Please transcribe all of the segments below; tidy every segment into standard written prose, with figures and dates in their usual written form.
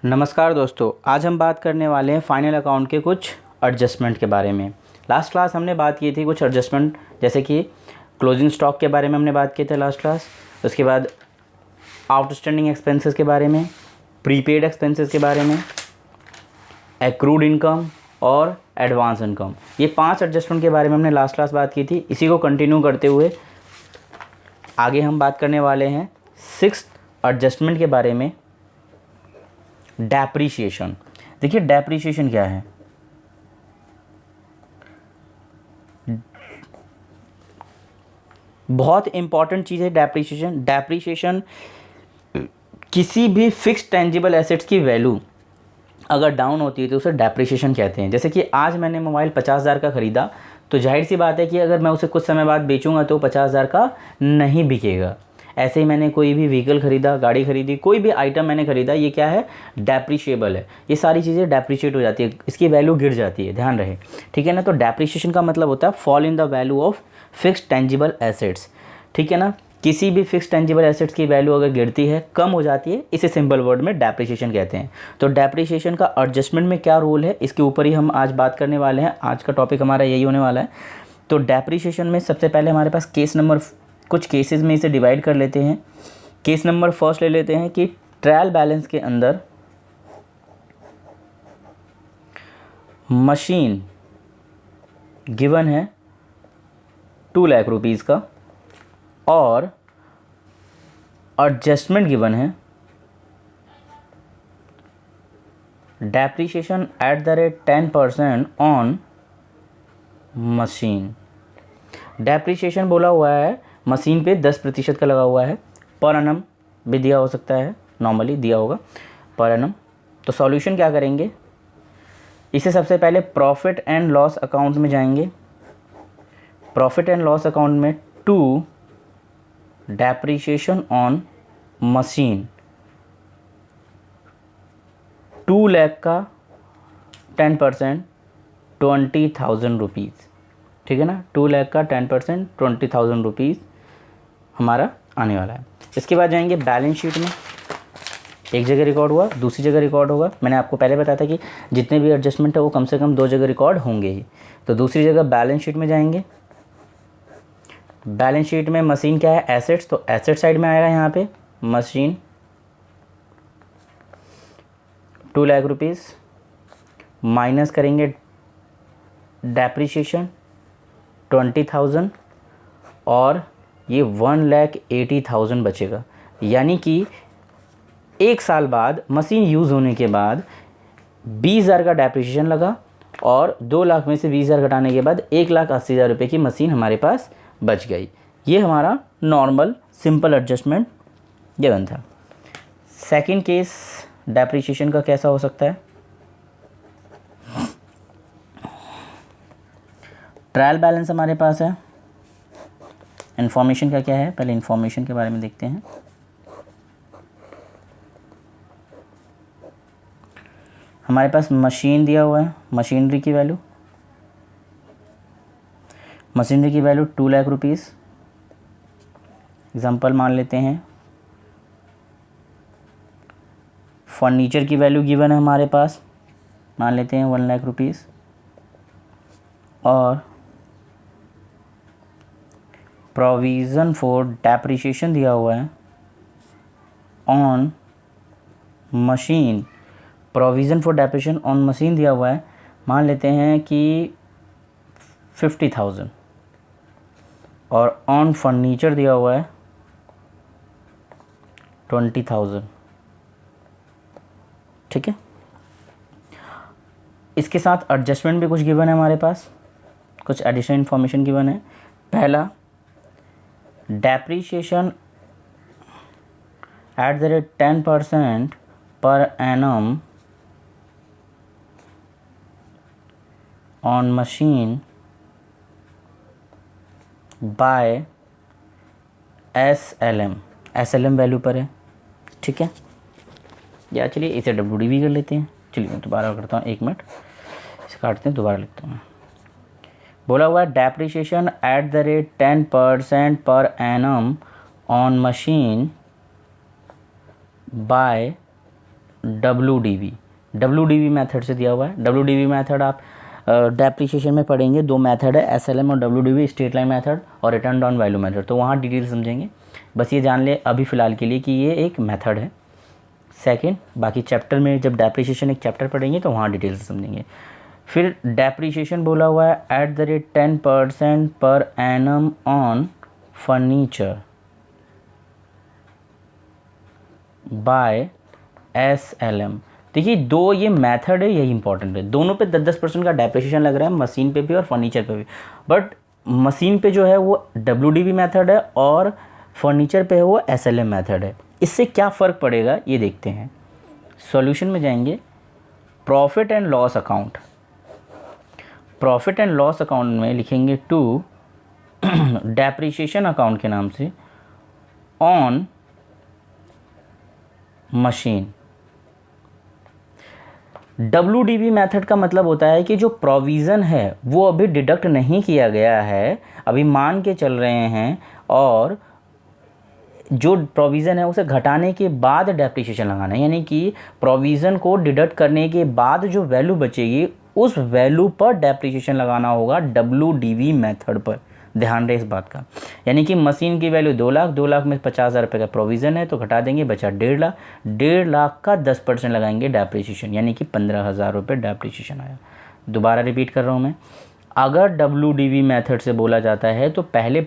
नमस्कार दोस्तों, आज हम बात करने वाले हैं फाइनल अकाउंट के कुछ एडजस्टमेंट के बारे में। लास्ट क्लास हमने बात की थी कुछ एडजस्टमेंट, जैसे कि क्लोजिंग स्टॉक के बारे में हमने बात की थी लास्ट क्लास। उसके बाद आउटस्टैंडिंग एक्सपेंसेस के बारे में, प्रीपेड एक्सपेंसेस के बारे में, एक्रूड इनकम और एडवांस इनकम। ये 5 एडजस्टमेंट के बारे में हमने लास्ट क्लास बात की थी। इसी को कंटिन्यू करते हुए आगे हम बात करने वाले हैं 6th एडजस्टमेंट के बारे में, डेप्रीशिएशन। देखिए डेप्रीशिएशन क्या है। बहुत इंपॉर्टेंट चीज़ है डेप्रीशिएशन। डेप्रीशिएशन किसी भी फिक्स्ड टेंजिबल एसेट्स की वैल्यू अगर डाउन होती है तो उसे डेप्रीशिएशन कहते हैं। जैसे कि आज मैंने मोबाइल 50,000 का ख़रीदा, तो जाहिर सी बात है कि अगर मैं उसे कुछ समय बाद बेचूंगा तो 50,000 का नहीं बिकेगा। ऐसे ही मैंने कोई भी व्हीकल ख़रीदा, गाड़ी ख़रीदी, कोई भी आइटम मैंने ख़रीदा, ये क्या है, डेप्रीशिएबल है। ये सारी चीज़ें डेप्रीशिएट हो जाती है, इसकी वैल्यू गिर जाती है, ध्यान रहे, ठीक है ना। तो डेप्रीशिएशन का मतलब होता है fall in the value of fixed tangible assets, ठीक है ना। किसी भी फिक्स टेंजिबल एसेट्स की वैल्यू अगर गिरती है, कम हो जाती है, इसे सिंपल वर्ड में डेप्रीशिएशन कहते हैं। तो डेप्रीशिएशन का एडजस्टमेंट में क्या रोल है, इसके ऊपर ही हम आज बात करने वाले हैं। आज का टॉपिक हमारा यही होने वाला है। तो डेप्रीशिएशन में सबसे पहले हमारे पास केस नंबर, कुछ केसेस में इसे डिवाइड कर लेते हैं। केस नंबर फर्स्ट ले लेते हैं कि ट्रायल बैलेंस के अंदर मशीन गिवन है 2 लाख रुपीज़ का और एडजस्टमेंट गिवन है depreciation at the rate 10% on machine. Depreciation बोला हुआ है मशीन पे 10% का लगा हुआ है। पर एनम भी दिया हो सकता है, नॉर्मली दिया होगा पर एनम। तो सॉल्यूशन क्या करेंगे, इसे सबसे पहले प्रॉफिट एंड लॉस अकाउंट में जाएंगे। प्रॉफिट एंड लॉस अकाउंट में 2 डेप्रीशिएशन ऑन मशीन, 2 लाख का 10% 20,000 रुपीज़, ठीक है ना। 2 लाख का 10% 20,000 रुपीज़ हमारा आने वाला है। इसके बाद जाएंगे बैलेंस शीट में। एक जगह रिकॉर्ड हुआ, दूसरी जगह रिकॉर्ड होगा। मैंने आपको पहले बताया था कि जितने भी एडजस्टमेंट है वो कम से कम 2 जगह रिकॉर्ड होंगे ही। तो दूसरी जगह बैलेंस शीट में जाएंगे। बैलेंस शीट में मशीन क्या है, एसेट्स, तो एसेट साइड में आएगा यहाँ पे मशीन 2 लाख रुपीज़, माइनस करेंगे डेप्रीशिएशन 20,000 और ये 1,80,000 बचेगा। यानी कि 1 साल बाद मशीन यूज़ होने के बाद 20,000 का डेप्रीशिएशन लगा और 2 लाख में से 20,000 घटाने के बाद 1,80,000 रुपये की मशीन हमारे पास बच गई। ये हमारा नॉर्मल सिंपल एडजस्टमेंट गिवन था। सेकंड केस डेप्रीशिएशन का कैसा हो सकता है, ट्रायल बैलेंस हमारे पास है। इन्फॉर्मेशन का क्या है, पहले इन्फॉर्मेशन के बारे में देखते हैं। हमारे पास मशीन दिया हुआ है, मशीनरी की वैल्यू 2 लाख रुपीज़ एग्जाम्पल मान लेते हैं। फर्नीचर की वैल्यू गिवन है हमारे पास, मान लेते हैं 1 लाख रुपीज़। और प्रोविज़न फॉर डेप्रीशिएशन दिया हुआ है on machine, provision for depreciation on machine दिया हुआ है, मान लेते हैं कि 50,000। और ऑन फर्नीचर दिया हुआ है 20,000, ठीक है। इसके साथ एडजस्टमेंट भी कुछ गिवन है हमारे पास, कुछ एडिशनल इन्फॉर्मेशन गिवन है। पहला, depreciation at the rate 10% per annum on machine by SLM value पर है, ठीक है। या चलिए इसे डब्ल्यूडी भी कर लेते हैं। चलिए मैं दोबारा करता हूँ, 1 मिनट, इसे काटते हैं, दोबारा लिखता हूँ। बोला हुआ है depreciation at the rate 10% per annum on machine by WDV method से दिया हुआ है। WDV मेथड आप डेप्रिसिएशन में पढ़ेंगे, दो मेथड है, SLM और WDV, स्ट्रेट लाइन मेथड और रिटर्न डाउन वैल्यू मेथड, तो वहाँ डिटेल समझेंगे। बस ये जान ले अभी फ़िलहाल के लिए कि ये एक मेथड है। सेकंड, बाकी चैप्टर में जब डेप्रिसिएशन एक चैप्टर पढ़ेंगे तो वहाँ डिटेल से समझेंगे। फिर डेप्रिसिएशन बोला हुआ है at the rate 10% per annum on furniture bye SLM। देखिए दो ये मेथड है, यही इंपॉर्टेंट है, दोनों पे 10% का डेप्रिसिएशन लग रहा है, मशीन पे भी और फर्नीचर पे भी। बट मशीन पे जो है वो WDV मेथड है और फर्नीचर पे है वो SLM मेथड है। इससे क्या फ़र्क पड़ेगा ये देखते हैं। सॉल्यूशन में जाएंगे, profit and loss account, profit and loss account में लिखेंगे टू डेप्रिसिएशन अकाउंट के नाम से ऑन मशीन। WDV मेथड का मतलब होता है कि जो प्रोविज़न है वो अभी डिडक्ट नहीं किया गया है, अभी मान के चल रहे हैं, और जो प्रोविज़न है उसे घटाने के बाद डेप्रिसिएशन लगाना है, यानी कि प्रोविज़न को डिडक्ट करने के बाद जो वैल्यू बचेगी उस वैल्यू पर डेप्रिसिएशन लगाना होगा WDV मेथड पर। ध्यान रहे इस बात का, यानी कि मशीन की वैल्यू 2 लाख, 2 लाख में 50,000 रुपये का प्रोविज़न है तो घटा देंगे, बचा 1.5 लाख, 1.5 लाख का 10% लगाएंगे डेप्रिसिएशन, यानी कि 15,000 रुपये डेप्रिसिएशन आया। दोबारा रिपीट कर रहा हूँ मैं, अगर WDV मेथड से बोला जाता है तो पहले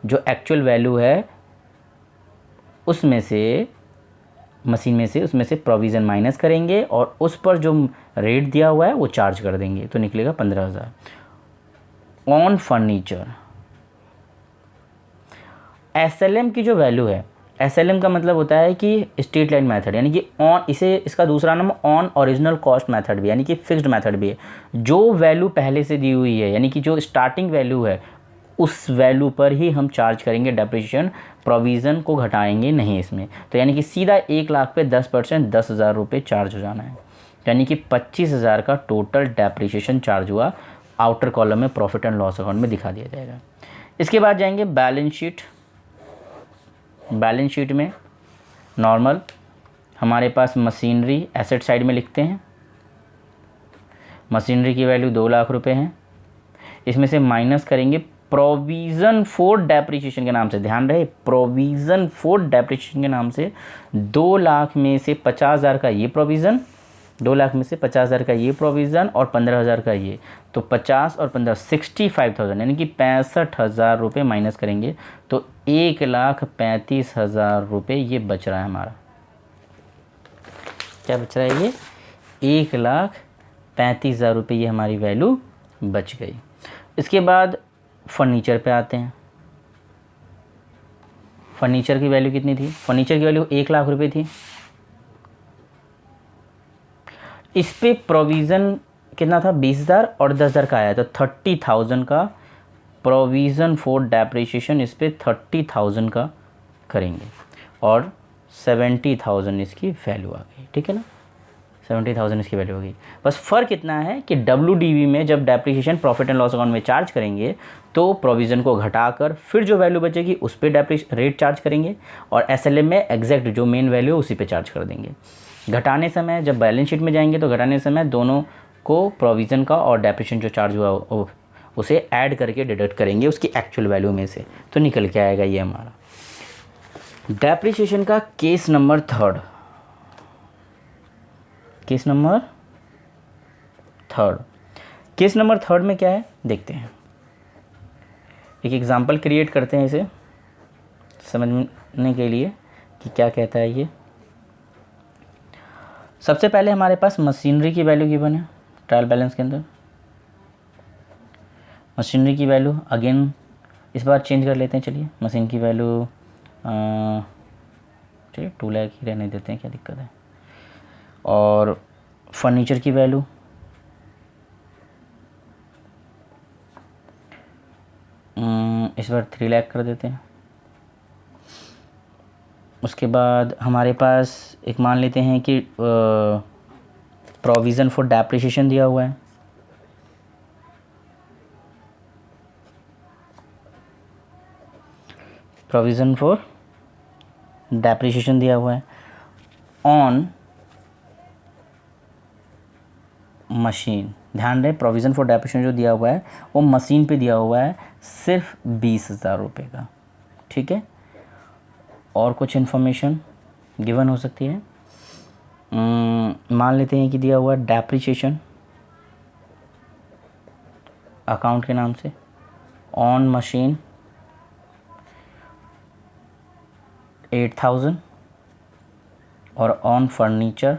जो एक्चुअल वैल्यू है उसमें से, मशीन में से, उसमें से प्रोविज़न माइनस करेंगे और उस पर जो रेट दिया हुआ है वो चार्ज कर देंगे, तो निकलेगा 15,000। ऑन फर्नीचर, SLM की जो वैल्यू है, SLM का मतलब होता है कि स्ट्रेट लाइन मेथड, यानी कि ऑन, इसे इसका दूसरा नाम ऑन ओरिजिनल कॉस्ट मेथड भी, यानी कि फिक्स्ड मेथड भी है। जो वैल्यू पहले से दी हुई है, यानी कि जो स्टार्टिंग वैल्यू है उस वैल्यू पर ही हम चार्ज करेंगे डेप्रिसिएशन, प्रोविज़न को घटाएंगे नहीं इसमें। तो यानी कि सीधा 1 लाख पे 10%, 10,000 रुपये चार्ज हो जाना है, यानी कि 25,000 का टोटल डेप्रिसिएशन चार्ज हुआ। आउटर कॉलम में प्रॉफिट एंड लॉस अकाउंट में दिखा दिया जाएगा। इसके बाद जाएंगे बैलेंस शीट। बैलेंस शीट में नॉर्मल हमारे पास मशीनरी एसेट साइड में लिखते हैं, मशीनरी की वैल्यू 2 लाख रुपए है, इसमें से माइनस करेंगे प्रोविज़न फॉर डेप्रिसिएशन के नाम से, ध्यान रहे प्रोविज़न फॉर डेप्रिसिएशन के नाम से 2 लाख में से 50,000 का ये प्रोविज़न, 2 लाख में से 50,000 का ये प्रोविज़न और 15,000 का ये, तो 50 और 15 65,000, यानी कि 65,000 रुपये माइनस करेंगे तो 1,35,000 रुपये ये बच रहा है हमारा। क्या बच रहा है ये? 1,35,000 रुपये ये हमारी वैल्यू बच गई। इसके बाद फर्नीचर पे आते हैं। फर्नीचर की वैल्यू कितनी थी? फर्नीचर की वैल्यू 1 लाख रुपये थी। इस पे प्रोविज़न कितना था? 20,000 और 10,000 का आया, तो 30,000 का प्रोविज़न फॉर डेप्रिसिएशन इस पे 30,000 का करेंगे और 70,000 इसकी वैल्यू आ गई। ठीक है ना, 70,000 इसकी वैल्यू होगी। बस फ़र्क इतना है कि WDV में जब depreciation profit and loss account में चार्ज करेंगे तो प्रोविज़न को घटाकर फिर जो वैल्यू बचेगी उस पर रेट चार्ज करेंगे, और SLM में एग्जैक्ट जो मेन वैल्यू है उसी पे चार्ज कर देंगे। घटाने समय जब बैलेंस शीट में जाएंगे तो घटाने समय दोनों को प्रोविज़न का और डेप्रिसिएशन जो चार्ज हुआ उसे ऐड करके डिडक्ट करेंगे उसकी एक्चुअल वैल्यू में से, तो निकल के आएगा ये हमारा डेप्रिसिएशन का case number 3। Case number 3, case number 3 में क्या है देखते हैं। एक एग्जांपल क्रिएट करते हैं इसे समझने के लिए कि क्या कहता है ये। सबसे पहले हमारे पास मशीनरी की वैल्यू गिवन है ट्रायल बैलेंस के अंदर। मशीनरी की वैल्यू अगेन इस बार चेंज कर लेते हैं, चलिए मशीन की वैल्यू चलिए 2 लाख ही रहने देते हैं, क्या दिक्कत है। और फर्नीचर की वैल्यू इस बार 3 लाख कर देते हैं। उसके बाद हमारे पास एक मान लेते हैं कि प्रोविज़न फॉर डेप्रिसिएशन दिया हुआ है, प्रोविज़न फॉर डेप्रिसिएशन दिया हुआ है ऑन मशीन, ध्यान रहे प्रोविज़न फॉर डेप्रिसिएशन जो दिया हुआ है वो मशीन पे दिया हुआ है सिर्फ 20,000 रुपये का, ठीक है। और कुछ इन्फॉर्मेशन गिवन हो सकती है, मान लेते हैं कि दिया हुआ है डेप्रिसिएशन अकाउंट के नाम से ऑन मशीन 8,000 और ऑन फर्नीचर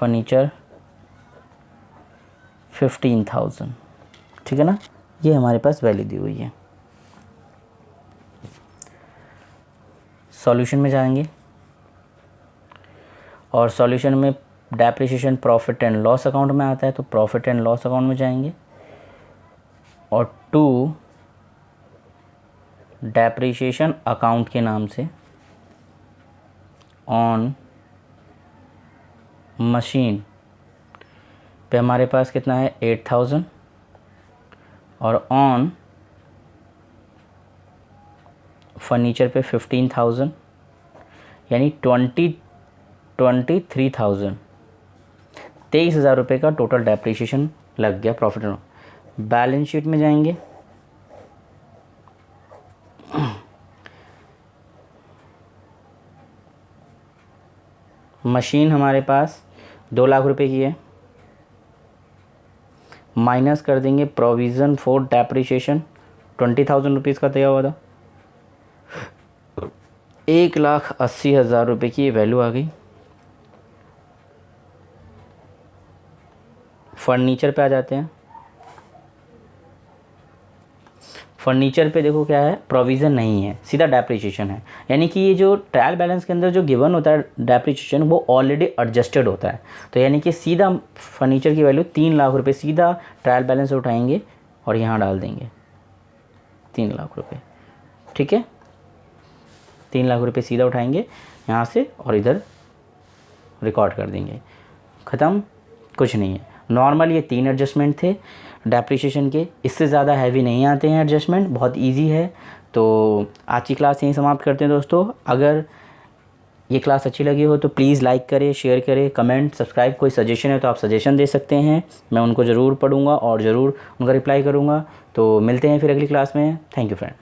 15,000, ठीक है ना। ये हमारे पास वैल्यू दी हुई है। सॉल्यूशन में जाएंगे और सॉल्यूशन में depreciation profit and loss account में आता है, तो प्रॉफिट एंड लॉस अकाउंट में जाएंगे और 2 डेप्रिसिएशन अकाउंट के नाम से ऑन मशीन पे हमारे पास कितना है 8,000 और ऑन फर्नीचर पे 15,000, यानी 23,000 23,000 रुपये का टोटल डेप्रिसिएशन लग गया profit and loss. Balance sheet में जाएंगे, मशीन हमारे पास 2 लाख रुपए की है, माइनस कर देंगे प्रोविज़न फॉर डेप्रिसिएशन 20,000 रुपीज़ का दिया हुआ था, 1,80,000 रुपये की ये वैल्यू आ गई। फर्नीचर पे आ जाते हैं, फर्नीचर पे देखो क्या है, प्रोविज़न नहीं है, सीधा डेप्रिसिएशन है, यानी कि ये जो ट्रायल बैलेंस के अंदर जो गिवन होता है डेप्रिसिएशन वो ऑलरेडी एडजस्टेड होता है, तो यानी कि सीधा फर्नीचर की वैल्यू 3 लाख रुपए सीधा ट्रायल बैलेंस से उठाएंगे और यहाँ डाल देंगे 3 लाख रुपए, ठीक है। 3 लाख रुपए सीधा उठाएंगे यहाँ से और इधर रिकॉर्ड कर देंगे, ख़त्म, कुछ नहीं है। नॉर्मल ये 3 एडजस्टमेंट थे डेप्रिसिएशन के, इससे ज़्यादा हैवी नहीं आते हैं एडजस्टमेंट, बहुत इजी है। तो आज की क्लास यहीं समाप्त करते हैं दोस्तों। अगर ये क्लास अच्छी लगी हो तो प्लीज़ लाइक करें, शेयर करें, कमेंट, सब्सक्राइब। कोई सजेशन है तो आप सजेशन दे सकते हैं, मैं उनको ज़रूर पढ़ूँगा और ज़रूर उनका रिप्लाई करूँगा। तो मिलते हैं फिर अगली क्लास में। Thank you friend.